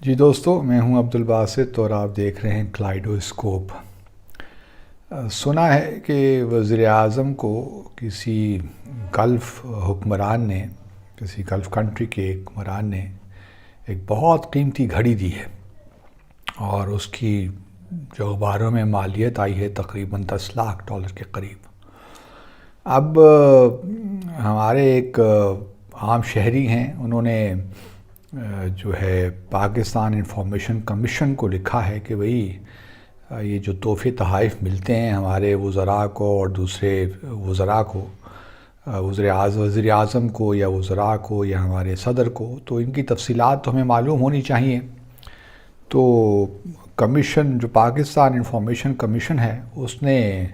جی دوستو، میں ہوں عبدالباسط اور آپ دیکھ رہے ہیں کلائیڈوسکوپ۔ سنا ہے کہ وزیر اعظم کو کسی گلف حکمران نے، کسی گلف کنٹری کے حکمران نے ایک بہت قیمتی گھڑی دی ہے اور اس کی جو اخباروں میں مالیت آئی ہے تقریباً $10 لاکھ کے قریب۔ اب ہمارے ایک عام شہری ہیں، انہوں نے جو ہے پاکستان انفارمیشن کمیشن کو لکھا ہے کہ بھئی یہ جو تحفے تحائف ملتے ہیں ہمارے وزراء کو اور دوسرے وزراء کو، وزیر اعظم کو یا وزراء کو یا ہمارے صدر کو، تو ان کی تفصیلات تو ہمیں معلوم ہونی چاہیے۔ تو کمیشن جو پاکستان انفارمیشن کمیشن ہے، اس نے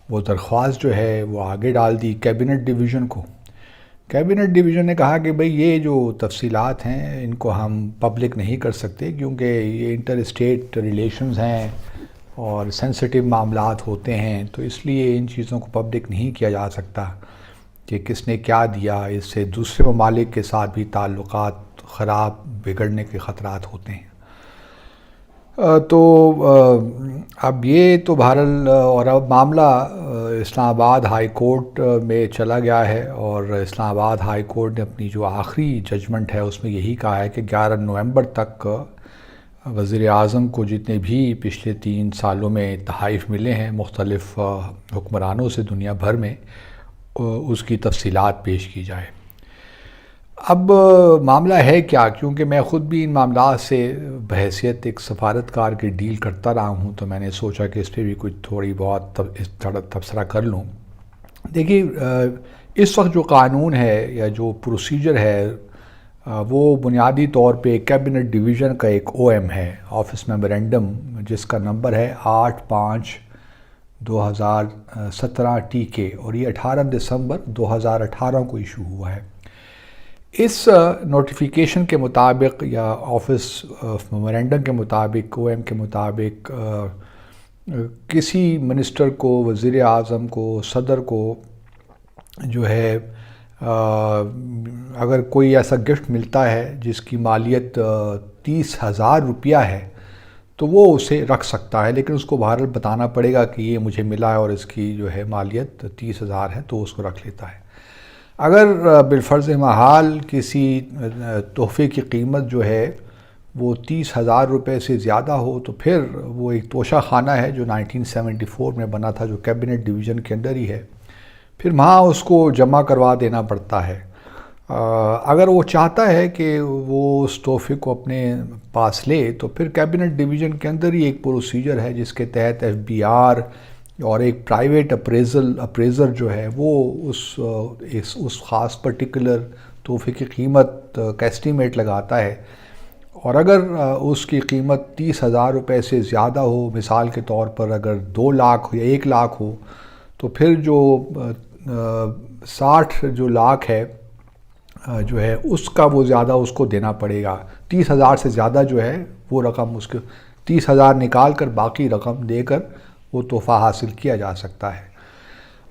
وہ درخواست جو ہے وہ آگے ڈال دی کیبنٹ ڈویژن کو۔ کیبنٹ ڈویژن نے کہا کہ بھئی یہ جو تفصیلات ہیں ان کو ہم پبلک نہیں کر سکتے، کیونکہ یہ انٹر اسٹیٹ ریلیشنز ہیں اور سینسٹیو معاملات ہوتے ہیں، تو اس لیے ان چیزوں کو پبلک نہیں کیا جا سکتا کہ کس نے کیا دیا۔ اس سے دوسرے ممالک کے ساتھ بھی تعلقات خراب بگڑنے کے خطرات ہوتے ہیں۔ تو اب یہ تو بہرحال، اور اب معاملہ اسلام آباد ہائی کورٹ میں چلا گیا ہے، اور اسلام آباد ہائی کورٹ نے اپنی جو آخری ججمنٹ ہے اس میں یہی کہا ہے کہ 11 نومبر تک وزیر اعظم کو جتنے بھی پچھلے 3 سالوں میں تحائف ملے ہیں مختلف حکمرانوں سے دنیا بھر میں، اس کی تفصیلات پیش کی جائے۔ اب معاملہ ہے کیا، کیونکہ میں خود بھی ان معاملات سے بحیثیت ایک سفارتکار کے ڈیل کرتا رہا ہوں، تو میں نے سوچا کہ اس پہ بھی کچھ تھوڑی بہت تبصرہ کر لوں۔ دیکھیے، اس وقت جو قانون ہے یا جو پروسیجر ہے وہ بنیادی طور پہ کیبنٹ ڈویژن کا ایک OM ہے، آفس میمورینڈم، جس کا نمبر ہے 8/5/2017 TK، اور یہ 18 دسمبر 2018 کو ایشو ہوا ہے۔ اس نوٹیفیکیشن کے مطابق یا آفس میمورینڈم کے مطابق، OM کے مطابق، کسی منسٹر کو، وزیر اعظم کو، صدر کو جو ہے اگر کوئی ایسا گفٹ ملتا ہے جس کی مالیت 30,000 روپیہ ہے تو وہ اسے رکھ سکتا ہے، لیکن اس کو بہرحال بتانا پڑے گا کہ یہ مجھے ملا ہے اور اس کی جو ہے مالیت 30,000 ہے، تو اس کو رکھ لیتا ہے۔ اگر بالفرض محال کسی تحفے کی قیمت جو ہے وہ 30,000 روپے سے زیادہ ہو، تو پھر وہ ایک توشہ خانہ ہے جو 1974 میں بنا تھا، جو کیبنٹ ڈویژن کے اندر ہی ہے، پھر وہاں اس کو جمع کروا دینا پڑتا ہے۔ اگر وہ چاہتا ہے کہ وہ اس تحفے کو اپنے پاس لے، تو پھر کیبنٹ ڈویژن کے اندر ہی ایک پروسیجر ہے جس کے تحت FBR اور ایک پرائیویٹ اپریزر جو ہے وہ اس خاص پرٹیکولر تحفے کی قیمت کا اسٹیمیٹ لگاتا ہے، اور اگر اس کی قیمت 30,000 روپے سے زیادہ ہو، مثال کے طور پر اگر 2 لاکھ ہو یا 1 لاکھ ہو، تو پھر جو 60 جو لاکھ ہے جو ہے اس کا وہ زیادہ اس کو دینا پڑے گا۔ 30,000 سے زیادہ جو ہے وہ رقم، اس کے 30,000 نکال کر باقی رقم دے کر وہ تحفہ حاصل کیا جا سکتا ہے۔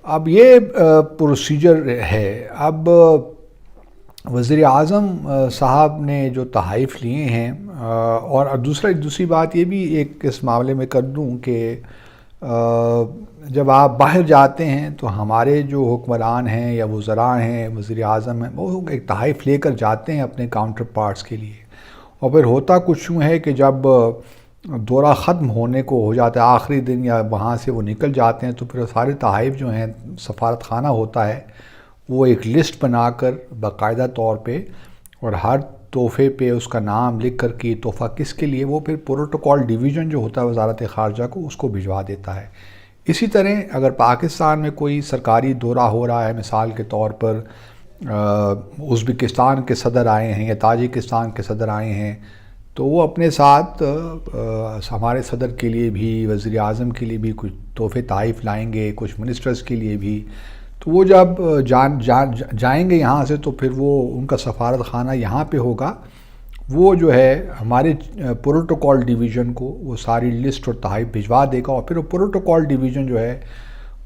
اب یہ پروسیجر ہے۔ اب وزیر اعظم صاحب نے جو تحائف لیے ہیں، اور دوسری بات یہ بھی ایک اس معاملے میں کر دوں کہ جب آپ باہر جاتے ہیں تو ہمارے جو حکمران ہیں یا وزراء ہیں، وزیر اعظم ہیں، وہ ایک تحائف لے کر جاتے ہیں اپنے کاؤنٹر پارٹس کے لیے، اور پھر ہوتا کچھ یوں ہے کہ جب دورہ ختم ہونے کو ہو جاتا ہے آخری دن یا وہاں سے وہ نکل جاتے ہیں، تو پھر سارے تحائف جو ہیں، سفارت خانہ ہوتا ہے وہ ایک لسٹ بنا کر باقاعدہ طور پہ، اور ہر تحفے پہ اس کا نام لکھ کر کہ یہ تحفہ کس کے لیے، وہ پھر پروٹوکول ڈویژن جو ہوتا ہے وزارت خارجہ کو، اس کو بھجوا دیتا ہے۔ اسی طرح اگر پاکستان میں کوئی سرکاری دورہ ہو رہا ہے، مثال کے طور پر ازبکستان کے صدر آئے ہیں یا تاجکستان کے صدر آئے ہیں، تو وہ اپنے ساتھ ہمارے صدر کے لیے بھی، وزیر اعظم کے لیے بھی کچھ تحفے تحائف لائیں گے، کچھ منسٹرز کے لیے بھی۔ تو وہ جب جائیں گے یہاں سے، تو پھر وہ ان کا سفارت خانہ یہاں پہ ہوگا، وہ جو ہے ہمارے پروٹوکول ڈویژن کو وہ ساری لسٹ اور تحائف بھجوا دے گا، اور پھر وہ پروٹوکول ڈویژن جو ہے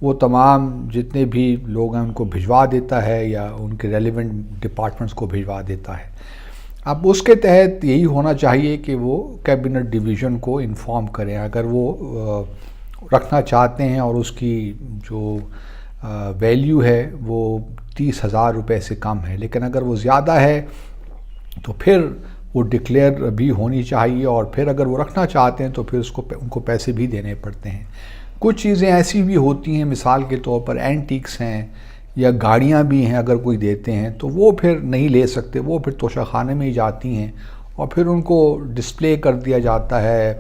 وہ تمام جتنے بھی لوگ ہیں ان کو بھجوا دیتا ہے، یا ان کے ریلیونٹ ڈپارٹمنٹس کو بھجوا دیتا ہے۔ اب اس کے تحت یہی ہونا چاہیے کہ وہ کیبنٹ ڈویژن کو انفارم کریں اگر وہ رکھنا چاہتے ہیں اور اس کی جو ویلیو ہے وہ 30,000 روپے سے کم ہے، لیکن اگر وہ زیادہ ہے تو پھر وہ ڈکلیئر بھی ہونی چاہیے، اور پھر اگر وہ رکھنا چاہتے ہیں تو پھر ان کو پیسے بھی دینے پڑتے ہیں۔ کچھ چیزیں ایسی بھی ہوتی ہیں، مثال کے طور پر اینٹیکس ہیں یا گاڑیاں بھی ہیں، اگر کوئی دیتے ہیں تو وہ پھر نہیں لے سکتے، وہ پھر توشہ خانے میں ہی جاتی ہیں اور پھر ان کو ڈسپلے کر دیا جاتا ہے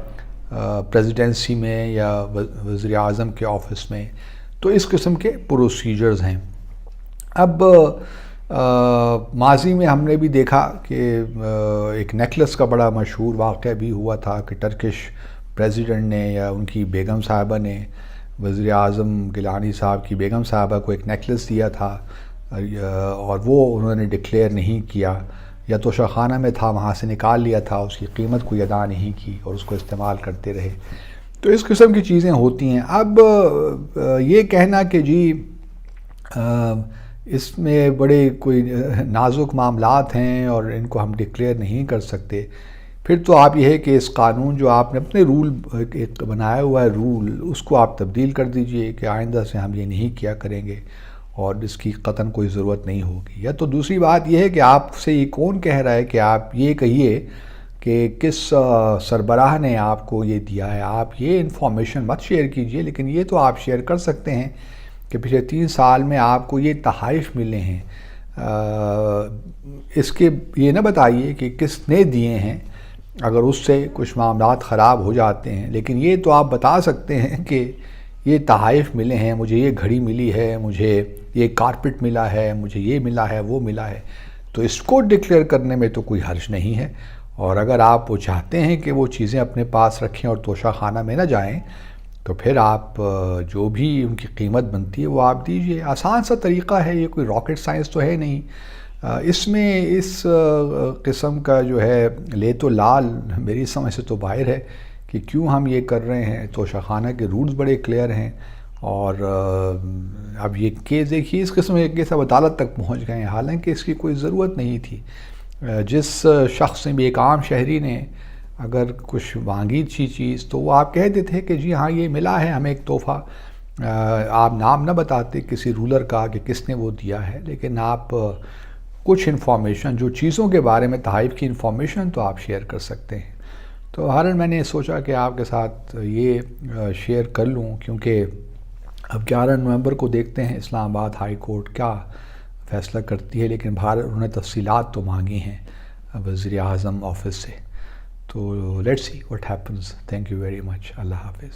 پریزیڈنسی میں یا وزیر اعظم کے آفس میں۔ تو اس قسم کے پروسیجرز ہیں۔ اب ماضی میں ہم نے بھی دیکھا کہ ایک نیکلس کا بڑا مشہور واقعہ بھی ہوا تھا کہ ٹرکش پریزیڈنٹ نے یا ان کی بیگم صاحبہ نے وزیر اعظم گیلانی صاحب کی بیگم صاحبہ کو ایک نیکلس دیا تھا اور وہ انہوں نے ڈکلیئر نہیں کیا، یا توشہ خانہ میں تھا وہاں سے نکال لیا تھا، اس کی قیمت کوئی ادا نہیں کی اور اس کو استعمال کرتے رہے۔ تو اس قسم کی چیزیں ہوتی ہیں۔ اب یہ کہنا کہ جی اس میں بڑے کوئی نازک معاملات ہیں اور ان کو ہم ڈکلیئر نہیں کر سکتے، پھر تو آپ یہ ہے کہ اس قانون جو آپ نے اپنے رول ایک بنایا ہوا ہے رول، اس کو آپ تبدیل کر دیجئے کہ آئندہ سے ہم یہ نہیں کیا کریں گے اور اس کی قطعاً کوئی ضرورت نہیں ہوگی۔ یا تو دوسری بات یہ ہے کہ آپ سے یہ کون کہہ رہا ہے کہ آپ یہ کہیے کہ کس سربراہ نے آپ کو یہ دیا ہے، آپ یہ انفارمیشن مت شیئر کیجئے، لیکن یہ تو آپ شیئر کر سکتے ہیں کہ پچھلے 3 سال میں آپ کو یہ تحائف ملے ہیں۔ اس کے یہ نہ بتائیے کہ کس نے دیے ہیں، اگر اس سے کچھ معاملات خراب ہو جاتے ہیں، لیکن یہ تو آپ بتا سکتے ہیں کہ یہ تحائف ملے ہیں، مجھے یہ گھڑی ملی ہے، مجھے یہ کارپٹ ملا ہے، مجھے یہ ملا ہے، وہ ملا ہے۔ تو اس کو ڈکلیئر کرنے میں تو کوئی حرج نہیں ہے، اور اگر آپ وہ چاہتے ہیں کہ وہ چیزیں اپنے پاس رکھیں اور توشہ خانہ میں نہ جائیں تو پھر آپ جو بھی ان کی قیمت بنتی ہے وہ آپ دیجئے۔ آسان سا طریقہ ہے، یہ کوئی راکٹ سائنس تو ہے نہیں۔ اس میں اس قسم کا جو ہے لے تو لال میری سمجھ سے تو باہر ہے کہ کیوں ہم یہ کر رہے ہیں۔ توشہ خانہ کے رولز بڑے کلیئر ہیں، اور اب یہ کیس دیکھیے اس قسم کے کیس اب عدالت تک پہنچ گئے ہیں، حالانکہ اس کی کوئی ضرورت نہیں تھی۔ جس شخص نے بھی، ایک عام شہری نے اگر کچھ مانگی چیز تو وہ آپ کہہ دیتے کہ جی ہاں یہ ملا ہے ہمیں ایک تحفہ، آپ نام نہ بتاتے کسی رولر کا کہ کس نے وہ دیا ہے، لیکن آپ کچھ انفارمیشن جو چیزوں کے بارے میں تحائف کی انفارمیشن تو آپ شیئر کر سکتے ہیں۔ تو بہرحال میں نے سوچا کہ آپ کے ساتھ یہ شیئر کر لوں، کیونکہ اب 11 نومبر کو دیکھتے ہیں اسلام آباد ہائی کورٹ کیا فیصلہ کرتی ہے، لیکن بہرحال انہوں نے تفصیلات تو مانگی ہیں وزیر اعظم آفس سے۔ تو let's see what happens. Thank you very much. اللہ حافظ۔